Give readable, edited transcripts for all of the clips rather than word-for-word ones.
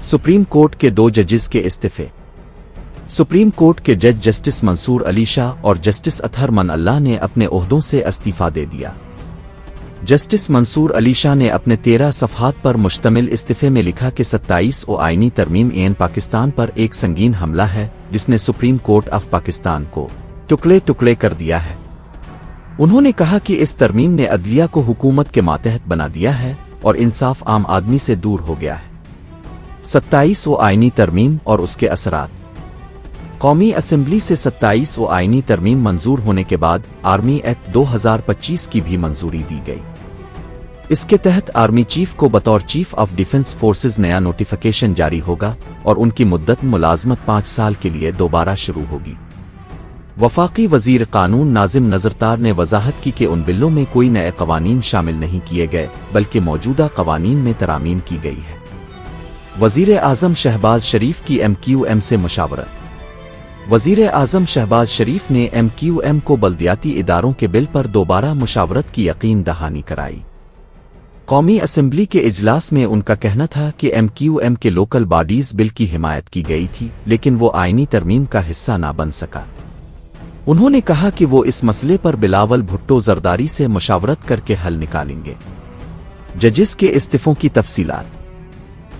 Supreme court के 2 जजेस के इस्तीफे। सुप्रीम कोर्ट के जज जस्टिस मंसूर अली शाह और जस्टिस अतहर मन अल्लाह ने अपने ओहदों से इस्तीफा दे दिया। जस्टिस मंसूर अली शाह ने अपने 13 सफ़हात पर मुश्तमिल इस्तीफे में लिखा कि 27 आईनी तरमीम एन पाकिस्तान पर एक संगीन हमला है जिसने सुप्रीम कोर्ट ऑफ पाकिस्तान को टुकड़े टुकड़े कर दिया है। उन्होंने कहा कि इस तरमीम ने अदलिया को हुकूमत के मातहत बना दिया है और इंसाफ आम आदमी से दूर हो गया है। 27 आईनी तरमीम और उसके असरात। कौमी असम्बली से 27 आईनी तरमीम मंजूर होने के बाद आर्मी एक्ट 2025 की भी मंजूरी दी गई। इसके तहत आर्मी चीफ को बतौर चीफ ऑफ डिफेंस फोर्सेज नया नोटिफिकेशन जारी होगा और उनकी मुद्दत मुलाजमत 5 साल के लिए दोबारा शुरू होगी। वफाकी वजीर कानून नाजिम नजरतार ने वजाहत की कि उन बिलों में कोई नए कवानीन शामिल नहीं किए गए बल्कि मौजूदा कवानीन में तरामीम की गई है। वजीर आजम शहबाज शरीफ की MQM से मुशावरत। वजीर आजम शहबाज शरीफ ने MQM को बल्दियाती इदारों के बिल पर दोबारा मुशावरत की यकीन दहानी कराई। कौमी असम्बली के इजलास में उनका कहना था कि MQM के लोकल बॉडीज बिल की हिमायत की गई थी लेकिन वो आईनी तरमीम का हिस्सा ना बन सका। उन्होंने कहा कि वो इस मसले पर बिलावल भुट्टो जरदारी से मुशावरत करके हल निकालेंगे। जजेस के इस्तीफों की तफसीलात।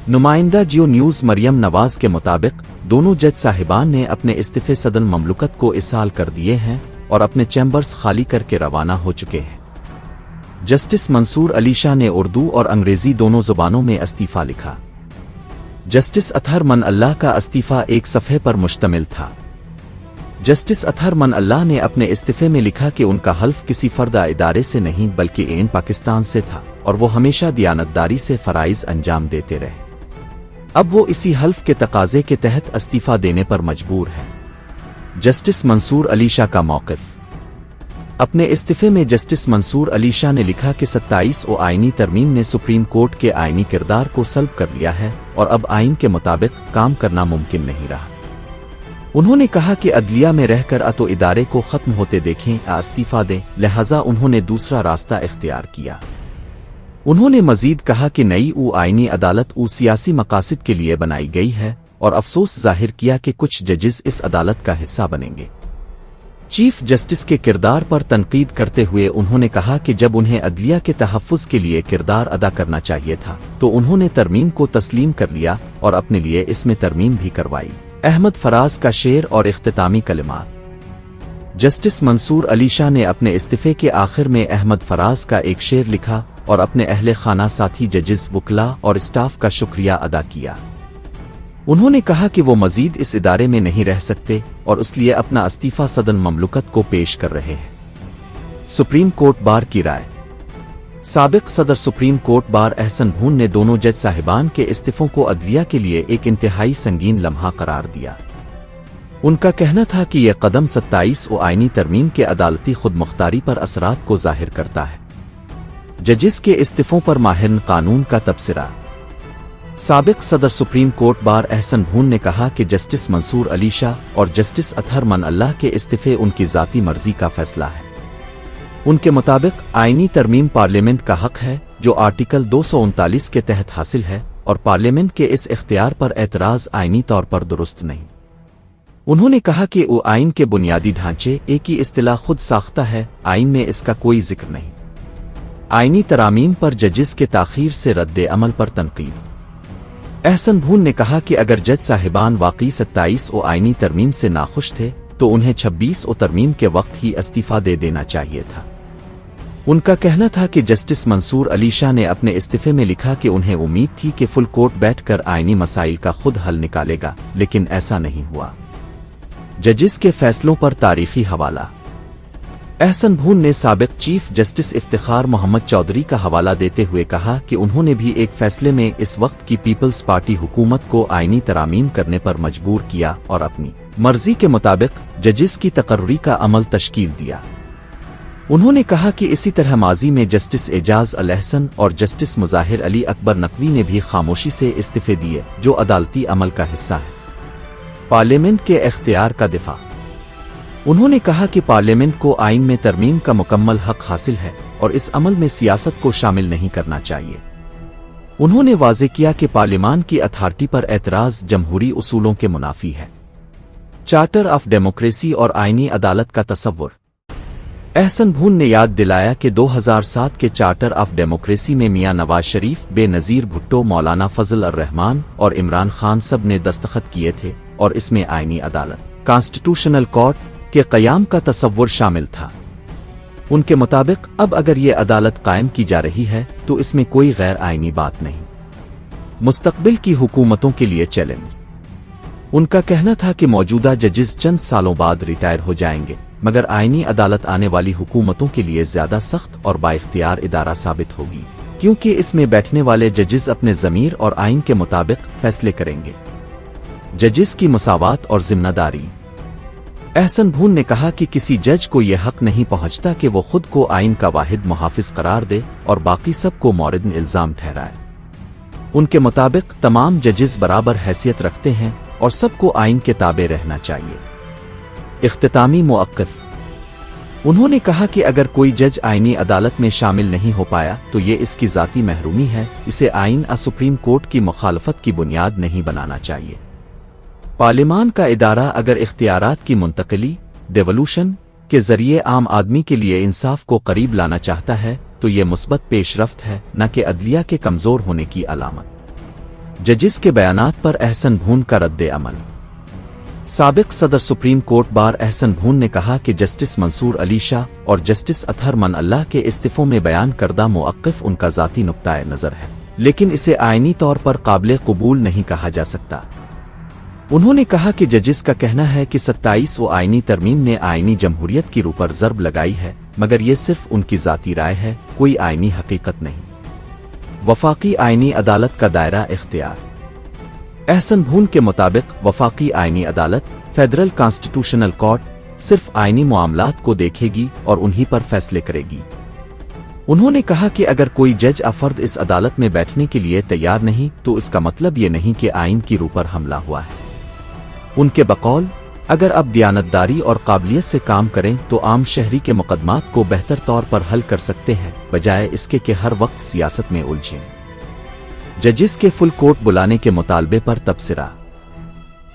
नुमाइंदा जियो न्यूज़ मरियम नवाज के मुताबिक दोनों जज साहिबान ने अपने इस्तीफे सदन ममलुकत को इरसाल कर दिए हैं और अपने चैम्बर्स खाली करके रवाना हो चुके हैं। जस्टिस मंसूर अली शाह ने उर्दू और अंग्रेजी दोनों जुबानों में इस्तीफा लिखा। जस्टिस अतहर मन अल्लाह का इस्तीफा एक सफ़े पर मुश्तमिल था। जस्टिस अतहर मन अल्लाह ने अपने इस्तीफे में लिखा कि उनका हल्फ किसी फर्दा इदारे से नहीं बल्कि एन पाकिस्तान से था और वो हमेशा दियानतदारी से फ़राइज़ अंजाम देते रहे। अब वो इसी हल्फ के तकाजे के तहत इस्तीफा देने पर मजबूर हैं। जस्टिस मंसूर अली शाह का मौक़िफ़। अपने इस्तीफे में जस्टिस मंसूर अली शाह ने लिखा कि 27 आईनी तरमीम ने सुप्रीम कोर्ट के आईनी किरदार को सल्ब कर लिया है और अब आइन के मुताबिक काम करना मुमकिन नहीं रहा। उन्होंने कहा कि अदलिया में रहकर तो इदारे को ख़त्म होते देखें या इस्तीफा दें, लिहाजा उन्होंने दूसरा रास्ता इख्तियार किया। उन्होंने मजीद कहा कि नई आईनी अदालत सियासी मकासद के लिए बनाई गई है और अफसोस जाहिर किया कि कुछ जजेस इस अदालत का हिस्सा बनेंगे। चीफ जस्टिस के किरदार पर तनकीद करते हुए उन्होंने कहा कि जब उन्हें अदलिया के तहफ़्फ़ुज़ के लिए किरदार अदा करना चाहिए था तो उन्होंने तरमीम को तस्लीम कर लिया और अपने लिए इसमें तरमीम भी करवाई। अहमद फराज का शेर और इख्तितामी कलिमात। जस्टिस मंसूर अली शाह ने अपने इस्तीफे के आखिर में अहमद फराज का एक शेर लिखा और अपने अहले खाना साथी जजेस, वकला और स्टाफ का शुक्रिया अदा किया। उन्होंने कहा कि वो मजीद इस इदारे में नहीं रह सकते और इसलिए अपना इस्तीफा सदन ममलुकत को पेश कर रहे हैं। सुप्रीम कोर्ट बार की राय। साबिक सदर सुप्रीम कोर्ट बार एहसन भून ने दोनों जज साहिबान के इस्तीफों को अदलिया के लिए एक इंतहाई संगीन लम्हा करार दिया। उनका कहना था कि यह कदम 27 आईनी तरमीम के अदालती खुद मुख्तारी पर असरात को जाहिर करता है। जजेस के इस्तीफों पर माहिर कानून का तबसरा। साबिक सदर सुप्रीम कोर्ट बार एहसन भून ने कहा कि जस्टिस मंसूर अली शाह और जस्टिस अतहर मन अल्लाह के इस्तीफे उनकी ज़ाती मर्जी का फैसला है। उनके मुताबिक आईनी तरमीम पार्लियामेंट का हक है जो आर्टिकल 239 के तहत हासिल है और पार्लियामेंट के इस इख्तियार पर एतराज़ आईनी तौर पर दुरुस्त नहीं। उन्होंने कहा कि वो आइन के बुनियादी ढांचे एक ही इस्तिलाह खुद साख्ता है, आइन में इसका कोई जिक्र नहीं। आईनी तरामीम पर जजेस के ताख़ीर से रद्द अमल पर तनकीद। एहसन भून ने कहा कि अगर जज साहिबान वाकई 27 आईनी तरमीम से नाखुश थे तो उन्हें 26 तरमीम के वक्त ही इस्तीफा दे देना चाहिए था। उनका कहना था कि जस्टिस मंसूर अली शाह ने अपने इस्तीफे में लिखा कि उन्हें उम्मीद थी कि फुल कोर्ट बैठकर आईनी मसाइल का खुद हल निकालेगा, लेकिन ऐसा नहीं हुआ। जजेस के फैसलों पर तारीखी हवाला। एहसन भून ने साबिक चीफ जस्टिस इफ्तिखार मोहम्मद चौधरी का हवाला देते हुए कहा कि उन्होंने भी एक फैसले में इस वक्त की पीपल्स पार्टी हुकूमत को आईनी तरामीम करने पर मजबूर किया और अपनी मर्जी के मुताबिक जजेस की तकर्री का अमल तश्कील दिया। उन्होंने कहा कि इसी तरह माजी में जस्टिस एजाज अल एहसन और जस्टिस मुजाहिर अली अकबर नकवी ने भी खामोशी से इस्तीफे दिए जो अदालती अमल का हिस्सा है। पार्लियामेंट के इख्तियार का दिफा। उन्होंने कहा कि पार्लियामेंट को आइन में तरमीम का मुकम्मल हक हासिल है और इस अमल में सियासत को शामिल नहीं करना चाहिए। उन्होंने वाज़े किया कि पार्लिमान की अथॉरिटी पर एतराज़ जमहूरी उसूलों के मुनाफी है। चार्टर ऑफ डेमोक्रेसी और आईनी अदालत का तसव्वुर। एहसन भून ने याद दिलाया कि 2007 के चार्टर ऑफ डेमोक्रेसी में मियां नवाज शरीफ, बेनज़ीर भुट्टो, मौलाना फजल अर्रहमान और इमरान खान सब ने दस्तखत किए थे और इसमें आईनी अदालत, कॉन्स्टिट्यूशनल कोर्ट के क़याम का तसव्वुर शामिल था। उनके मुताबिक अब अगर ये अदालत कायम की जा रही है तो इसमें कोई गैर आईनी बात नहीं। मुस्तकबिल की हुकूमतों के लिए चैलेंज। उनका कहना था कि मौजूदा जजेस चंद सालों बाद रिटायर हो जाएंगे, मगर आईनी अदालत आने वाली हुकूमतों के लिए ज्यादा सख्त और बाइख्तियार इदारा साबित होगी, क्योंकि इसमें बैठने वाले जजेस अपने ज़मीर और आइन के मुताबिक फैसले करेंगे। जजेस की मसावत और जिम्मेदारी। एहसन भून ने कहा कि किसी जज को यह हक नहीं पहुंचता कि वो खुद को आइन का वाहिद मुहाफिज करार दे और बाकी सबको मौरिद इल्जाम ठहराए। उनके मुताबिक तमाम जजेस बराबर हैसियत रखते हैं और सबको आइन के ताबे रहना चाहिए। इख्तितामी मौक़िफ़। उन्होंने कहा कि अगर कोई जज आईनी अदालत में शामिल नहीं हो पाया तो ये इसकी ज़ाती महरूमी है, इसे आइन सुप्रीम कोर्ट की मुखालफत की बुनियाद नहीं बनाना चाहिए। पार्लिमान का इदारा अगर इख्तियारात की मुंतकली, डेवोल्यूशन के जरिए आम आदमी के लिए इंसाफ को करीब लाना चाहता है तो ये मुस्बत पेशरफ्त है, न कि अदलिया के कमज़ोर होने की अलामत। जजिस के बयानात पर एहसन भून का रद्द अमल। साबिक सदर सुप्रीम कोर्ट बार एहसन भून ने कहा कि जस्टिस मंसूर अली शाह और जस्टिस अतहर मन अल्लाह के इस्तीफों में बयान करदा मौक़िफ़ उनका ज़ाती नुक्ता नज़र है, लेकिन इसे आईनी तौर पर काबिल कबूल नहीं कहा जा सकता। उन्होंने कहा कि जजिस का कहना है कि 27वीं आईनी तरमीम ने आईनी जमहूरियत की रूह पर ज़र्ब लगाई है, मगर ये सिर्फ उनकी ज़ाती राय है, कोई आईनी हकीकत नहीं। वफाकी आईनी अदालत का दायरा इख्तियार। एहसन भून के मुताबिक वफाकी आईनी अदालत, फेडरल कॉन्स्टिट्यूशनल कोर्ट, सिर्फ आईनी मामलात को देखेगी और उन्हीं पर फैसले करेगी। उन्होंने कहा कि अगर कोई जज अफर्द इस अदालत में बैठने के लिए तैयार नहीं तो इसका मतलब ये नहीं कि आइन की रूह पर हमला हुआ है। उनके बकौल अगर अब दियानतदारी और काबिलियत से काम करें तो आम शहरी के मुकदमात को बेहतर तौर पर हल कर सकते हैं, बजाय इसके कि हर वक्त सियासत में उलझें। जजिस के फुल कोर्ट बुलाने के मुतालबे पर तबसरा।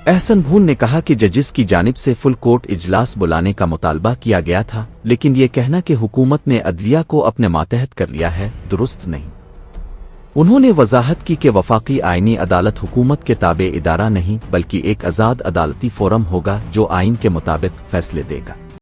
एहसन भून ने कहा कि जजिस की जानिब से फुल कोर्ट इजलास बुलाने का मुतालबा किया गया था, लेकिन ये कहना कि हुकूमत ने अदलिया को अपने मातहत कर लिया है, दुरुस्त नहीं। उन्होंने वजाहत की कि वफाकी आईनी अदालत हुकूमत के ताबे इदारा नहीं बल्कि एक आज़ाद अदालती फोरम होगा जो आइन के मुताबिक फैसले देगा।